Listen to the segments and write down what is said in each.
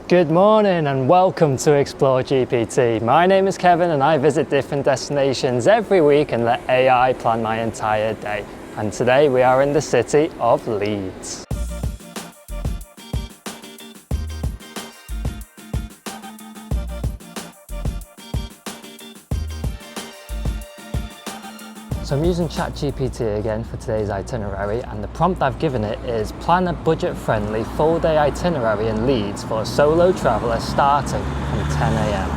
Good morning and welcome to ExploreGPT. My name is Kevin and I visit different destinations every week and let AI plan my entire day. And today we are in the city of Leeds. So I'm using ChatGPT again for today's itinerary, and the prompt I've given it is plan a budget-friendly full-day itinerary in Leeds for a solo traveller starting from 10 AM.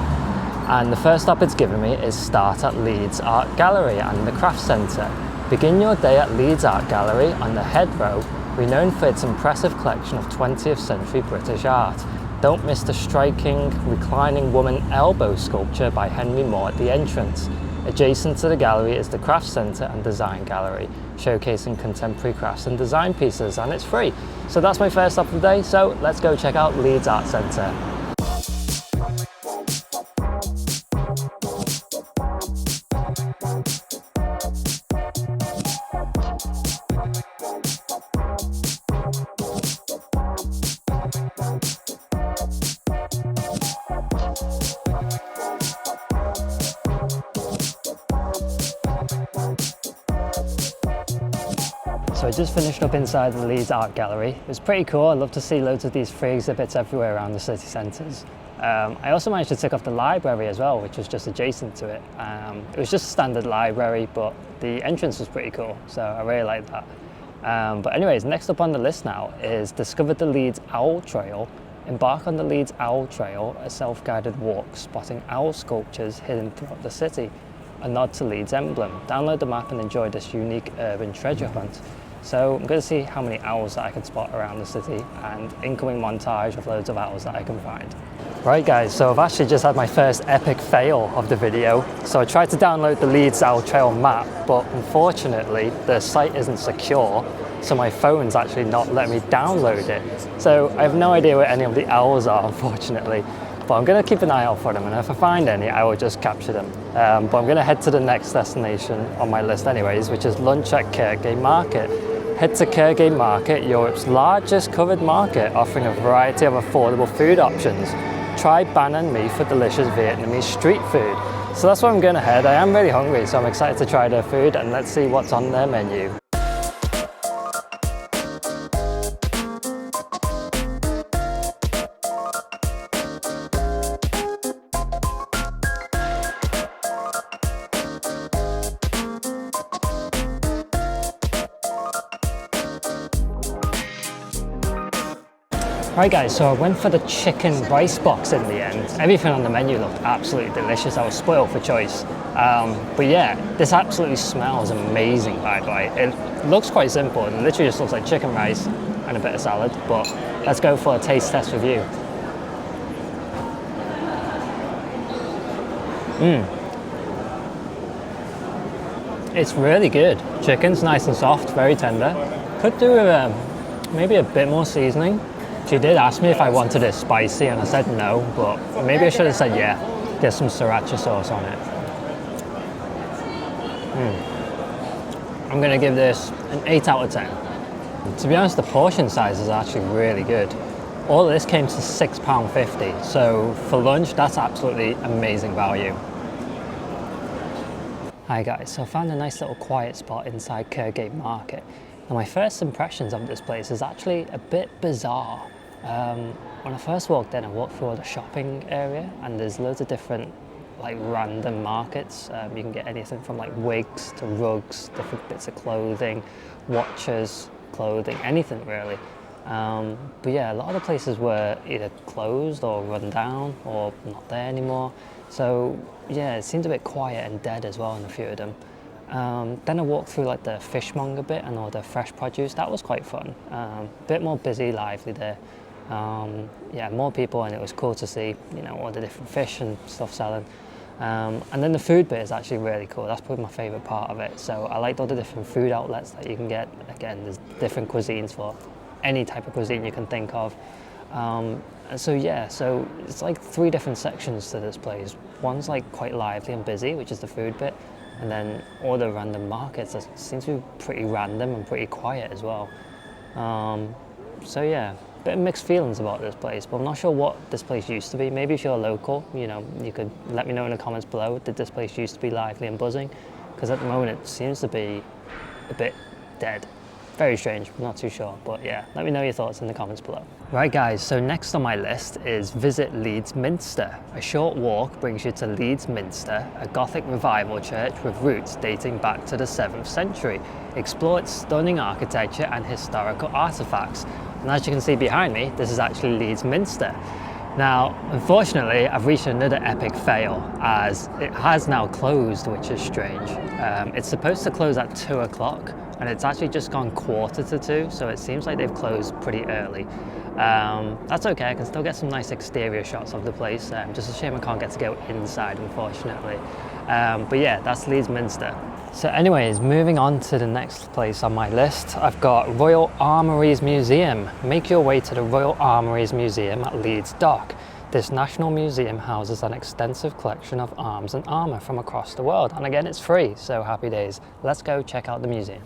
And the first stop it's given me is start at Leeds Art Gallery and the Craft Centre. Begin your day at Leeds Art Gallery on the Head Row, renowned for its impressive collection of 20th century British art. Don't miss the striking reclining woman elbow sculpture by Henry Moore at the entrance. Adjacent to the gallery is the Craft Centre and Design Gallery, showcasing contemporary crafts and design pieces, and it's free. So that's my first stop of the day, so let's go check out Leeds Art Centre. So I just finished up inside the Leeds Art Gallery. It was pretty cool. I love to see loads of these free exhibits everywhere around the city centres. I also managed to tick off the library as well, which was just adjacent to it. It was just a standard library, but the entrance was pretty cool, so I really liked that. But anyways, next up on the list now is discover the Leeds Owl Trail. Embark on the Leeds Owl Trail, a self-guided walk spotting owl sculptures hidden throughout the city. A nod to Leeds' emblem. Download the map and enjoy this unique urban treasure hunt. So I'm going to see how many owls that I can spot around the city and incoming montage of loads of owls that I can find. Right guys, so I've actually just had my first epic fail of the video. So I tried to download the Leeds Owl Trail map, but unfortunately the site isn't secure, so my phone's actually not letting me download it. So I have no idea where any of the owls are, unfortunately. But I'm going to keep an eye out for them, and if I find any, I will just capture them. But I'm going to head to the next destination on my list anyways, which is lunch at Kirkgate Market. Head to Kirkgate Market, Europe's largest covered market, offering a variety of affordable food options. Try banh mi for delicious Vietnamese street food. So that's where I'm going to head. I am really hungry, so I'm excited to try their food, and let's see what's on their menu. Right guys, so I went for the chicken rice box in the end. Everything on the menu looked absolutely delicious. I was spoiled for choice. But yeah, this absolutely smells amazing, by the way. It looks quite simple. It literally just looks like chicken rice and a bit of salad. But let's go for a taste test review. It's really good. Chicken's nice and soft, very tender. Could do with maybe a bit more seasoning. She did ask me if I wanted it spicy and I said no, but maybe I should have said yeah. Get some sriracha sauce on it. I'm gonna give this an 8 out of 10. To be honest, the portion size is actually really good. All of this came to £6.50, so for lunch, that's absolutely amazing value. Hi guys, so I found a nice little quiet spot inside Kirkgate Market. And my first impressions of this place is actually a bit bizarre. When I first walked in, I walked through all the shopping area, and there's loads of different like random markets. You can get anything from like wigs to rugs, different bits of clothing, watches, clothing, anything really. But yeah, a lot of the places were either closed or run down or not there anymore. So yeah, it seemed a bit quiet and dead as well in a few of them. Then I walked through like the fishmonger bit and all the fresh produce. That was quite fun. A bit more busy, lively there. Yeah, more people, and it was cool to see, you know, all the different fish and stuff selling. And then the food bit is actually really cool. That's probably my favourite part of it. So I liked all the different food outlets that you can get. Again, there's different cuisines for any type of cuisine you can think of. And so yeah, so it's like 3 different sections to this place. One's like quite lively and busy, which is the food bit. And then all the random markets that seem to be pretty random and pretty quiet as well. So yeah, bit of mixed feelings about this place, but I'm not sure what this place used to be. Maybe if you're local, you know, you could let me know in the comments below, did this place used to be lively and buzzing? Because at the moment it seems to be a bit dead. Very strange, I'm not too sure, but yeah, let me know your thoughts in the comments below. Right guys, so next on my list is visit Leeds Minster. A short walk brings you to Leeds Minster, a Gothic revival church with roots dating back to the 7th century. Explore its stunning architecture and historical artifacts. And as you can see behind me, this is actually Leeds Minster. Now, unfortunately, I've reached another epic fail as it has now closed, which is strange. It's supposed to close at 2 o'clock and it's actually just gone 1:45, so it seems like they've closed pretty early. That's okay, I can still get some nice exterior shots of the place. Just a shame I can't get to go inside, unfortunately. But yeah, that's Leeds Minster. So anyways, moving on to the next place on my list, I've got Royal Armouries Museum. Make your way to the Royal Armouries Museum at Leeds Dock. This national museum houses an extensive collection of arms and armour from across the world. And again, it's free, so happy days. Let's go check out the museum.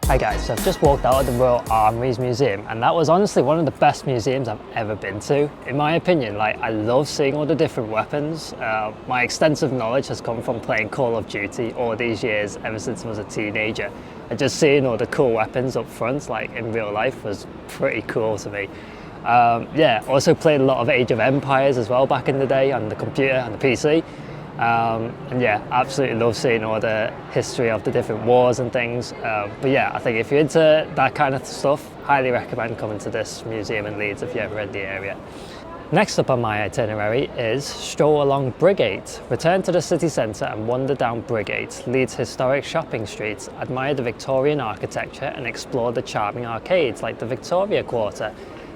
Hi guys, so I've just walked out of the Royal Armouries Museum and that was honestly one of the best museums I've ever been to. In my opinion, like, I love seeing all the different weapons. My extensive knowledge has come from playing Call of Duty all these years, ever since I was a teenager. And just seeing all the cool weapons up front, like in real life, was pretty cool to me. Yeah, also played a lot of Age of Empires as well back in the day on the computer and the PC. And yeah, absolutely love seeing all the history of the different wars and things. But yeah, I think if you're into that kind of stuff, highly recommend coming to this museum in Leeds if you're ever in the area. Next up on my itinerary is stroll along Brigate. Return to the city centre and wander down Brigate, Leeds' historic shopping streets, admire the Victorian architecture and explore the charming arcades like the Victoria Quarter.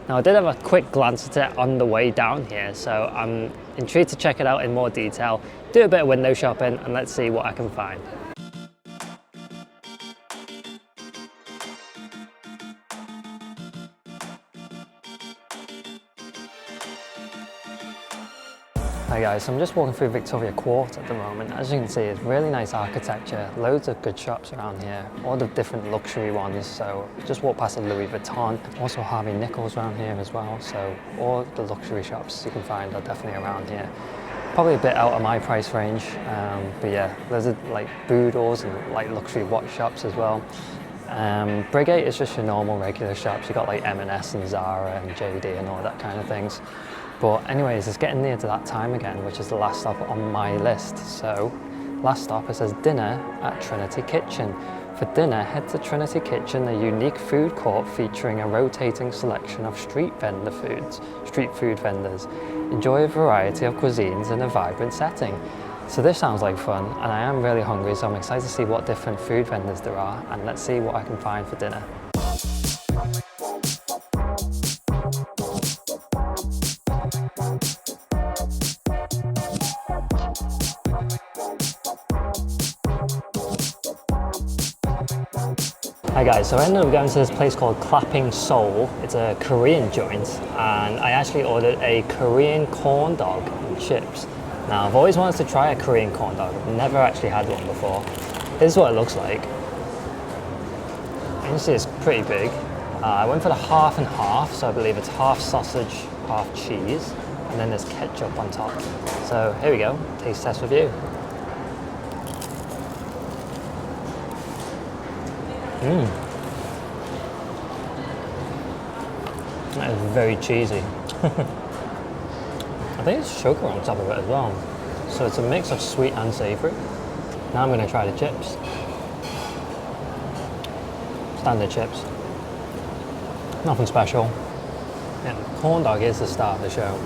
Now I did have a quick glance at it on the way down here, so I'm intrigued to check it out in more detail, do a bit of window shopping and let's see what I can find. Hi guys, so I'm just walking through Victoria Quarter at the moment. As you can see, it's really nice architecture, loads of good shops around here, all the different luxury ones. So just walked past a Louis Vuitton, also Harvey Nichols around here as well. So all the luxury shops you can find are definitely around here. Probably a bit out of my price range, but yeah, there's like Boodles and like luxury watch shops as well. Brigate is just your normal regular shops. You got like M&S and Zara and JD and all that kind of things. But anyways, it's getting near to that time again, which is the last stop on my list. So last stop, it says dinner at Trinity Kitchen. For dinner, head to Trinity Kitchen, a unique food court featuring a rotating selection of street food vendors. Enjoy a variety of cuisines in a vibrant setting. So this sounds like fun, and I am really hungry, so I'm excited to see what different food vendors there are, and let's see what I can find for dinner. Hi guys, so I ended up going to this place called Clapping Soul. It's a Korean joint, and I actually ordered a Korean corn dog and chips. Now, I've always wanted to try a Korean corn dog. I've never actually had one before. This is what it looks like. You can see it's pretty big. I went for the half and half, so I believe it's half sausage, half cheese, and then there's ketchup on top. So here we go, taste test review. That is very cheesy. I think it's sugar on top of it as well. So it's a mix of sweet and savoury. Now I'm going to try the chips. Standard chips. Nothing special. Yeah, the corn dog is the star of the show.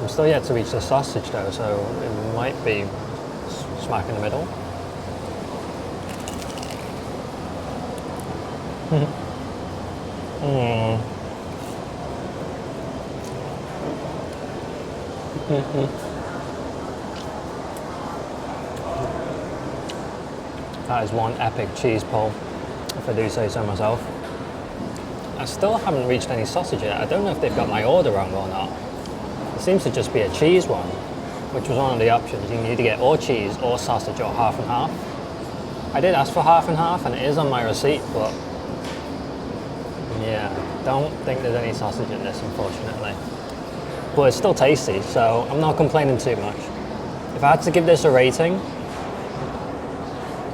I'm still yet to reach the sausage though, so it might be smack in the middle. That is one epic cheese pull, if I do say so myself. I still haven't reached any sausage yet. I don't know if they've got my order wrong or not. It seems to just be a cheese one, which was one of the options. You can either get or cheese or sausage or half and half. I did ask for half and half and it is on my receipt, but yeah, don't think there's any sausage in this, unfortunately. But it's still tasty, so I'm not complaining too much. If I had to give this a rating,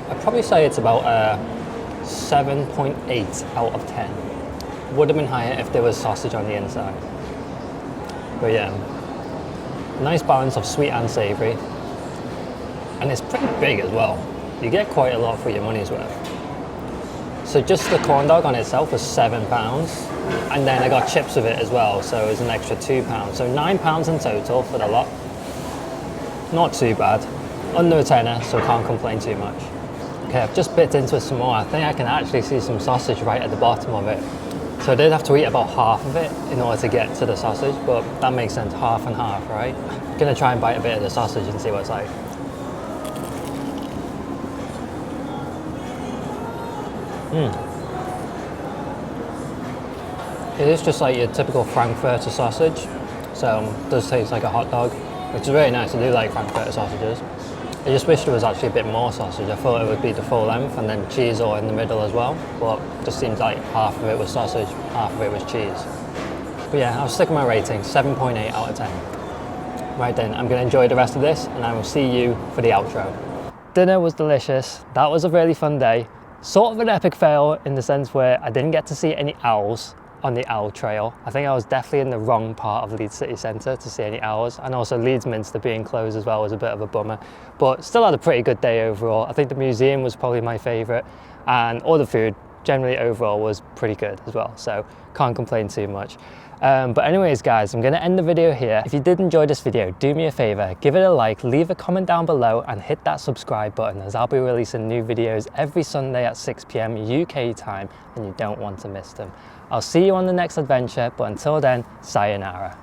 I'd probably say it's about a 7.8 out of 10. Would have been higher if there was sausage on the inside. But yeah, nice balance of sweet and savoury. And it's pretty big as well. You get quite a lot for your money's worth. So just the corn dog on itself was £7, and then I got chips with it as well, so it was an extra £2. So £9 in total for the lot. Not too bad. Under a tenner, so can't complain too much. Okay, I've just bit into it some more. I think I can actually see some sausage right at the bottom of it. So I did have to eat about half of it in order to get to the sausage, but that makes sense, half and half, right? I'm gonna try and bite a bit of the sausage and see what it's like. It is just like your typical Frankfurter sausage, so it does taste like a hot dog, which is really nice. I do like Frankfurter sausages. I just wish there was actually a bit more sausage. I thought it would be the full length and then cheese all in the middle as well, but it just seems like half of it was sausage, half of it was cheese. But yeah, I'll stick with my rating, 7.8 out of 10. Right then, I'm gonna enjoy the rest of this and I will see you for the outro. Dinner was delicious. That was a really fun day. Sort of an epic fail in the sense where I didn't get to see any owls on the owl trail. I think I was definitely in the wrong part of Leeds city centre to see any owls, and also Leeds Minster being closed as well was a bit of a bummer, but still had a pretty good day overall. I think the museum was probably my favourite, and all the food generally overall was pretty good as well, so can't complain too much. But anyways guys, I'm going to end the video here. If you did enjoy this video, do me a favour, give it a like, leave a comment down below and hit that subscribe button, as I'll be releasing new videos every Sunday at 6 PM UK time and you don't want to miss them. I'll see you on the next adventure, but until then, sayonara.